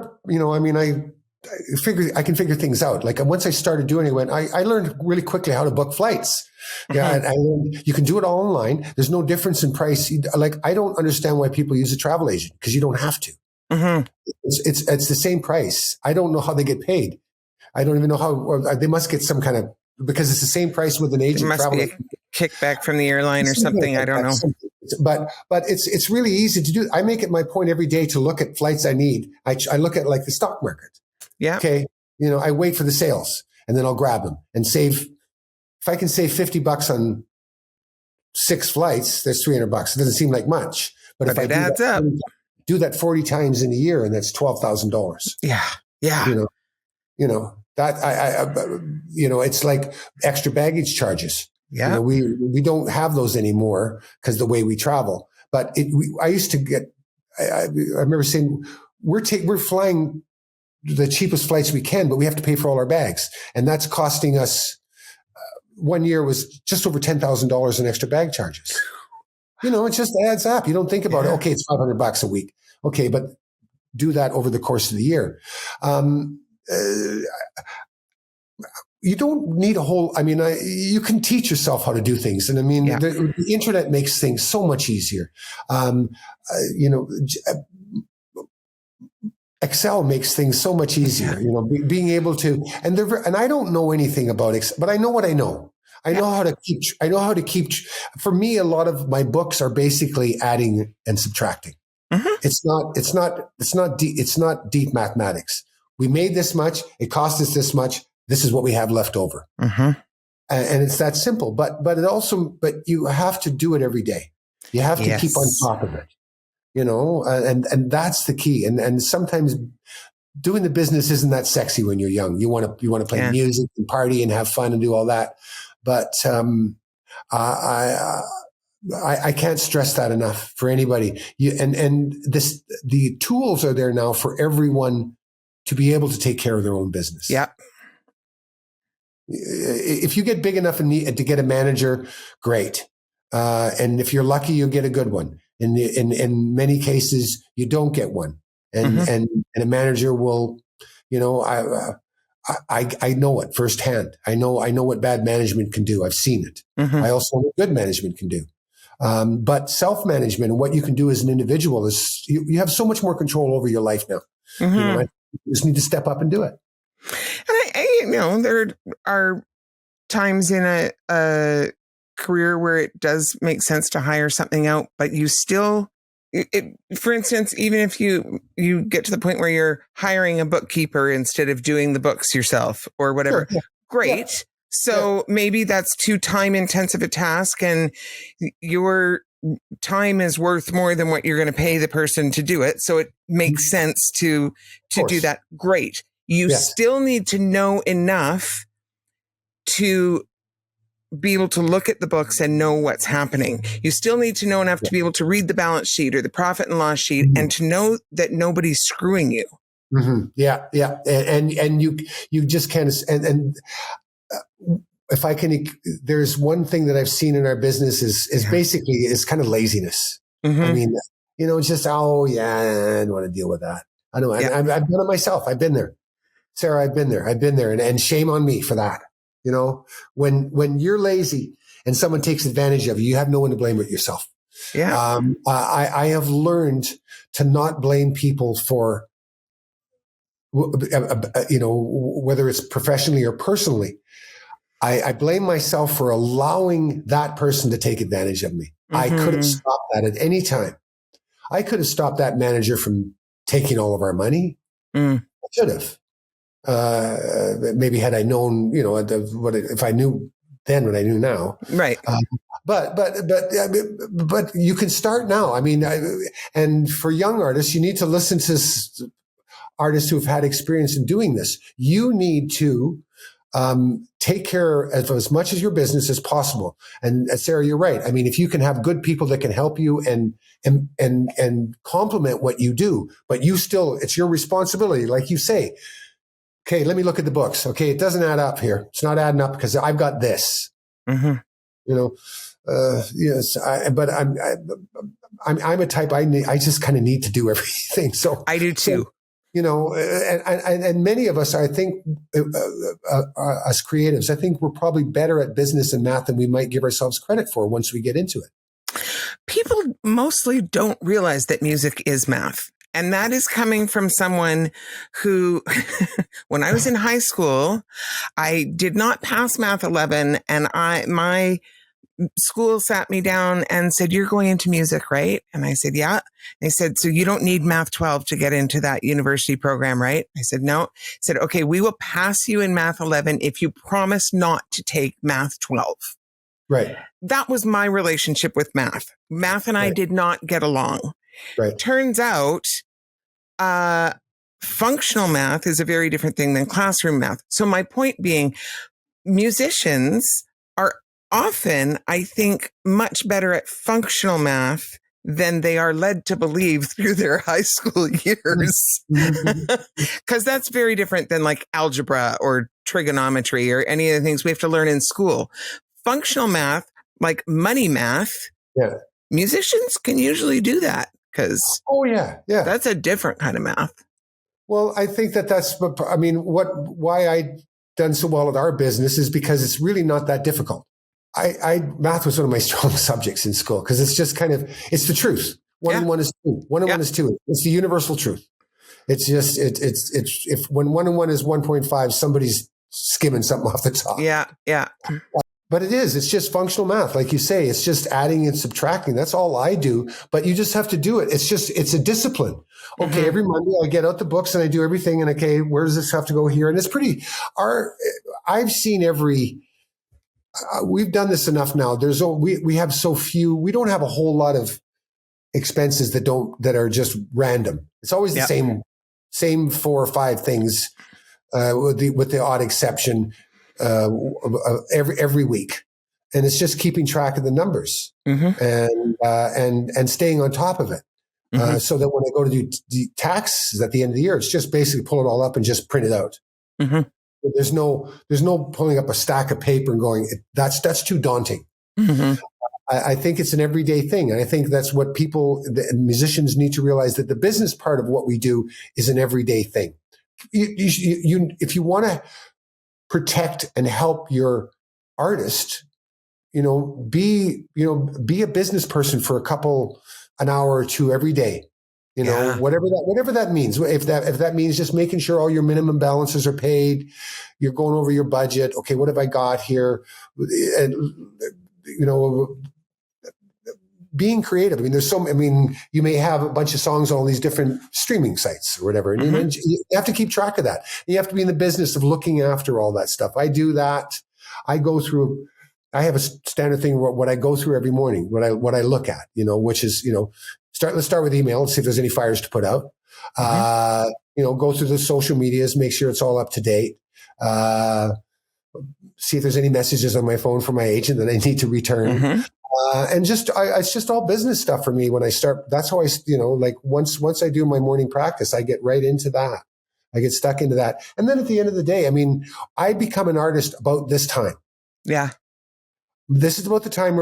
I can figure things out. Like once I started doing it, I learned really quickly how to book flights. Yeah. Mm-hmm. And I learned you can do it all online. There's no difference in price. Like, I don't understand why people use a travel agent, because you don't have to. Mm-hmm. It's the same price. I don't know how they get paid. I don't even know how they must get some kind of, because it's the same price with an agent. There must be a kickback from the airline or something. I don't know. But it's really easy to do. I make it my point every day to look at flights I need. I look at like the stock market. Yeah. Okay. I wait for the sales and then I'll grab them and save. If I can save $50 on 6 flights, there's $300. It doesn't seem like much, but if I do that 40 times in a year, and that's $12,000. Yeah. Yeah. That it's like extra baggage charges. Yeah. We don't have those anymore because the way we travel. But I used to get. I remember saying we're flying the cheapest flights we can, but we have to pay for all our bags, and that's costing us. 1 year was just over $10,000 in extra bag charges. It just adds up. You don't think about it. Okay, it's $500 a week. Okay, but do that over the course of the year. You don't need a whole. You can teach yourself how to do things, and the internet makes things so much easier. Excel makes things so much easier. Being able to, and I don't know anything about Excel, but I know what I know. I know how to keep. For me, a lot of my books are basically adding and subtracting. Mm-hmm. It's not deep mathematics. We made this much. It cost us this much. This is what we have left over. Mm-hmm. And it's that simple. But you have to do it every day. You have to keep on top of it. And that's the key. And sometimes doing the business isn't that sexy when you're young. You want to play music and party and have fun and do all that. But I can't stress that enough for anybody. The tools are there now for everyone to be able to take care of their own business. Yeah. If you get big enough to get a manager, great. And if you're lucky, you'll get a good one. In many cases, you don't get one, and a manager will, I know it firsthand. I know what bad management can do. I've seen it. Mm-hmm. I also know what good management can do. But self-management and what you can do as an individual is you have so much more control over your life now. Mm-hmm. You just need to step up and do it. And there are times in a career where it does make sense to hire something out, but you still, for instance, even if you get to the point where you're hiring a bookkeeper instead of doing the books yourself or whatever, sure. Great. Yeah. So maybe that's too time intensive a task, and your time is worth more than what you're going to pay the person to do it. So it makes sense to do that. Great. You still need to know enough to be able to look at the books and know what's happening. You still need to know enough to be able to read the balance sheet or the profit and loss sheet, and to know that nobody's screwing you. Mm-hmm. Yeah. Yeah. And you just can't, if I can, there's one thing that I've seen in our business is basically is kind of laziness. Mm-hmm. It's just, I don't want to deal with that. I know. Yeah. I've done it myself. I've been there. Sarah, I've been there. And shame on me for that. When you're lazy and someone takes advantage of you, you have no one to blame but yourself. Yeah. I have learned to not blame people for, whether it's professionally or personally. I blame myself for allowing that person to take advantage of me. Mm-hmm. I could have stopped that at any time. I could have stopped that manager from taking all of our money. I should have. Maybe had I known, if I knew then what I knew now. Right. But you can start now. And for young artists, you need to listen to artists who have had experience in doing this. You need to take care of as much of your business as possible. And Sarah, you're right. If you can have good people that can help you and complement what you do, but it's your responsibility, like you say. Okay, let me look at the books. Okay, it doesn't add up here. It's not adding up because I've got this. Mm-hmm. Yes, but I'm a type. I just kind of need to do everything. So I do too. And many of us, I think, as creatives, I think we're probably better at business and math than we might give ourselves credit for once we get into it. People mostly don't realize that music is math. And that is coming from someone who, when I was in high school, I did not pass Math 11, and my school sat me down and said, "You're going into music, right?" And I said, "Yeah." They said, "So you don't need Math 12 to get into that university program, right?" I said, "No." I said, "Okay, we will pass you in Math 11 if you promise not to take Math 12. Right. That was my relationship with math. Math and I did not get along. Right. Turns out, functional math is a very different thing than classroom math. So my point being, musicians are often, I think, much better at functional math than they are led to believe through their high school years. Because that's very different than like algebra or trigonometry or any of the things we have to learn in school. Functional math, like money math, musicians can usually do that because that's a different kind of math. Well, I think that's, I mean, why I done so well at our business is because it's really not that difficult. Math was one of my strong subjects in school because it's just kind of, it's the truth. One and one is two. One and one is two. It's the universal truth. It's just, it's if when 1 and 1 is 1.5, somebody's skimming something off the top. Yeah. But it's just functional math. Like you say, it's just adding and subtracting. That's all I do. But you just have to do it. It's a discipline. Okay. Every Monday I get out the books and I do everything. And okay, where does this have to go here? And it's I've seen we've done this enough now. We have so few, we don't have a whole lot of expenses that are just random. It's always the same 4 or 5 things, with the odd exception, every week. And it's just keeping track of the numbers and staying on top of it. So that when I go to do the taxes at the end of the year, it's just basically pull it all up and just print it out. There's no pulling up a stack of paper and going, that's too daunting. I think it's an everyday thing. And I think that's what the musicians need to realize, that the business part of what we do is an everyday thing. If you want to protect and help your artist, be a business person for an hour or two every day. Whatever that means. If that means just making sure all your minimum balances are paid, you're going over your budget. Okay, what have I got here? And being creative. You may have a bunch of songs on all these different streaming sites or whatever, and you have to keep track of that. You have to be in the business of looking after all that stuff. I do that. I have a standard thing what I go through every morning, what I look at, which is, let's start with email and see if there's any fires to put out. Go through the social medias, make sure it's all up to date. See if there's any messages on my phone from my agent that I need to return. And it's just all business stuff for me when I start. That's how once I do my morning practice, I get right into that. I get stuck into that. And then at the end of the day, I become an artist about this time. Yeah. This is about the time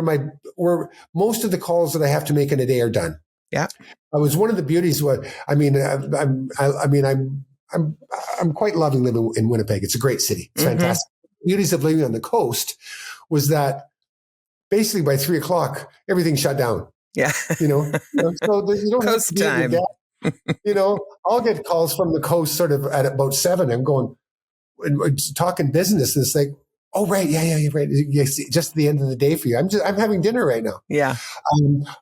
where most of the calls that I have to make in a day are done. Yeah. I was one of the beauties. I'm quite loving living in Winnipeg. It's a great city. It's fantastic. The beauties of living on the coast was that basically by 3:00, everything shut down. Yeah. So you don't have to be time. I'll get calls from the coast sort of at about 7. I'm going, talking business. And it's like, oh, right. Yeah, you're right. Yes, just the end of the day for you. I'm having dinner right now. Yeah.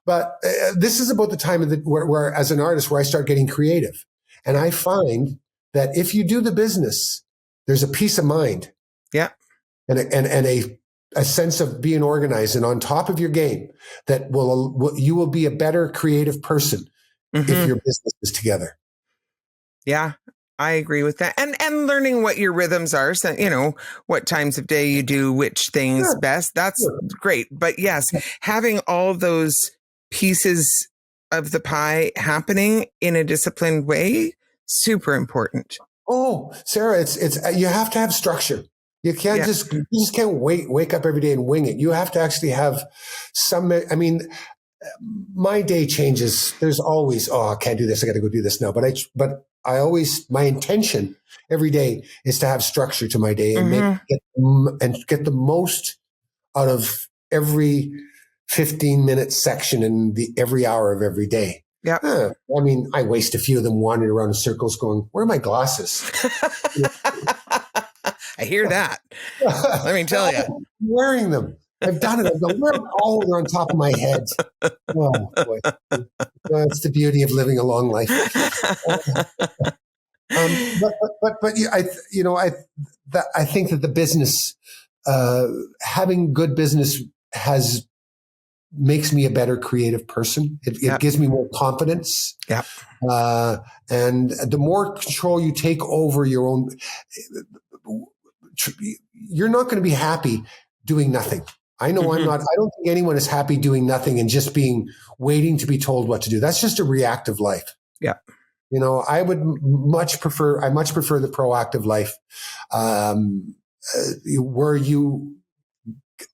But this is about the time where as an artist, where I start getting creative. And I find that if you do the business, there's a peace of mind. Yeah. And a sense of being organized and on top of your game that you will be a better creative person if your business is together. Yeah. I agree with that. And learning what your rhythms are, so, what times of day you do which things best. That's great. But yes, having all those pieces of the pie happening in a disciplined way, super important. Oh, Sarah, it's you have to have structure. You can't you just can't wake up every day and wing it. You have to actually have my day changes. There's always, I can't do this. I got to go do this now. But I always, my intention every day is to have structure to my day and get the most out of every 15-minute section in every hour of every day. Yeah. I waste a few of them wandering around in circles going, where are my glasses? I hear that. Let me tell you. I'm wearing them. I've done it. I've gone, they're on top of my head. Oh, boy. That's the beauty of living a long life. I think that the business, having good business has makes me a better creative person. It gives me more confidence. Yeah. And the more control you take over your own, you're not going to be happy doing nothing. I know I don't think anyone is happy doing nothing and just waiting to be told what to do. That's just a reactive life. Yeah. I much prefer the proactive life, where you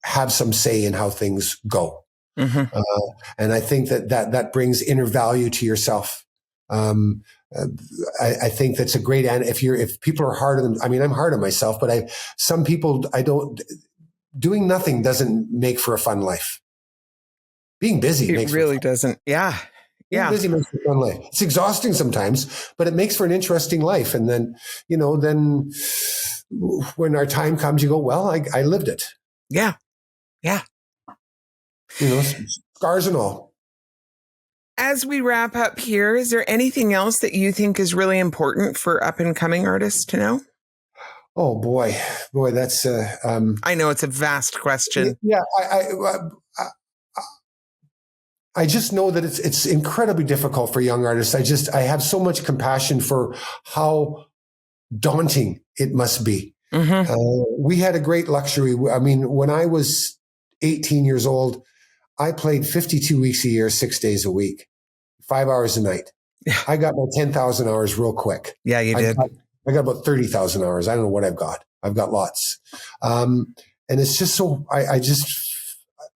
have some say in how things go. And I think that brings inner value to yourself. I think that's a great, and if people are hard on them, I mean, I'm hard on myself, but some people, doing nothing doesn't make for a fun life. Being busy it really doesn't. Yeah. Being busy makes for a fun life. It's exhausting sometimes, but it makes for an interesting life. And then, then when our time comes, you go, well, I lived it. Yeah. Yeah. Scars and all. As we wrap up here, is there anything else that you think is really important for up and coming artists to know? Oh boy, that's. I know it's a vast question. Yeah, I just know that it's incredibly difficult for young artists. I have so much compassion for how daunting it must be. We had a great luxury. I mean, when I was 18 years old, I played 52 weeks a year, 6 days a week, 5 hours a night. Yeah. I got my 10,000 hours real quick. Yeah, you did. I got about 30,000 hours. I don't know what I've got. I've got lots. And it's just so, I just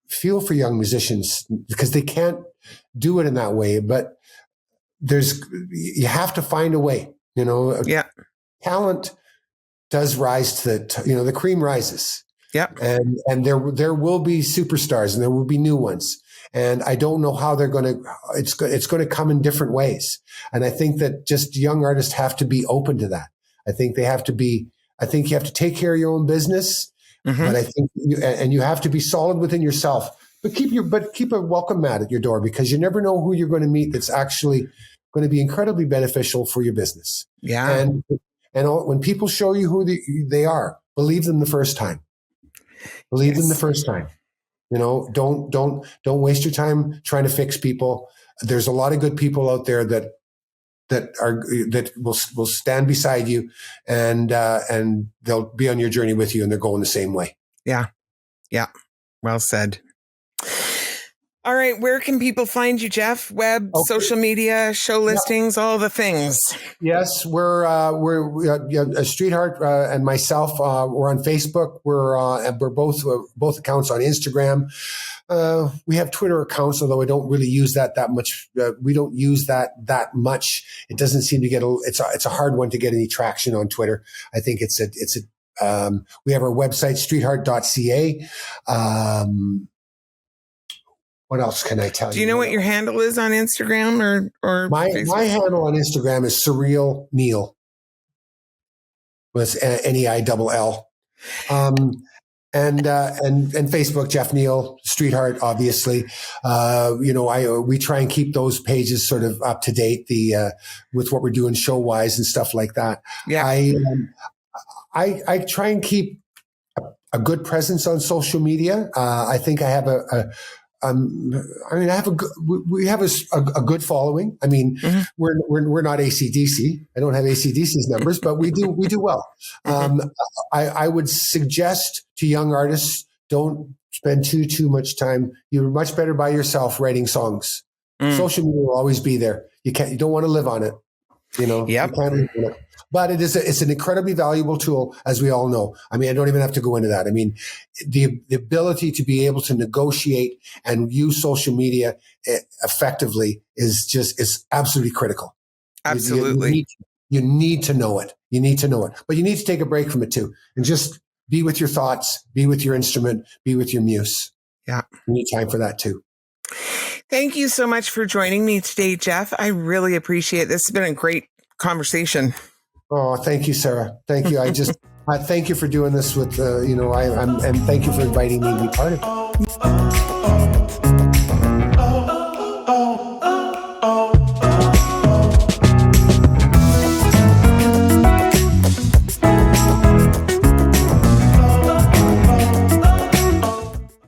feel for young musicians because they can't do it in that way, but you have to find a way, Yeah. Talent does rise to the cream rises. Yep. And there will be superstars and there will be new ones. And I don't know how it's going to come in different ways. And I think that just young artists have to be open to that. I think you have to take care of your own business, but I think you have to be solid within yourself, but keep a welcome mat at your door because you never know who you're going to meet that's actually going to be incredibly beneficial for your business. Yeah. And when people show you who they are, believe them the first time. Believe them the first time. Don't waste your time trying to fix people. There's a lot of good people out there that will stand beside you and they'll be on your journey with you and they're going the same way. Yeah. Yeah. Well said. All right. Where can people find you, Jeff? Web, social media, show listings, all the things. Yes, we're Streetheart and myself. We're on Facebook. We're both accounts on Instagram. We have Twitter accounts, although I don't really use that much. We don't use that much. It doesn't seem to get it's a hard one to get any traction on Twitter. I think we have our website, streetheart.ca. What else can I tell you? Do you know what your handle is on Instagram or my Facebook? My handle on Instagram is Surreal Neill. With Neill. And Facebook, Jeff Neill, Streetheart, obviously. We try and keep those pages sort of up to date, with what we're doing show wise and stuff like that. Yeah. I try and keep a good presence on social media. I think I have we have a good following. I mean, we're not AC/DC. I don't have AC/DC's numbers, but we do well. I would suggest to young artists, don't spend too much time. You're much better by yourself writing songs. Social media will always be there. You don't want to live on it. Yep. You can't live on it. But it's an incredibly valuable tool, as we all know. I mean, I don't even have to go into that. I mean, the ability to be able to negotiate and use social media effectively is absolutely critical. Absolutely. You need to know it. You need to know it. But you need to take a break from it too. And just be with your thoughts, be with your instrument, be with your muse. Yeah. You need time for that too. Thank you so much for joining me today, Jeff. I really appreciate it. This has been a great conversation. Oh, thank you, Sarah. Thank you. Thank you for doing this with, and thank you for inviting me to be part of it.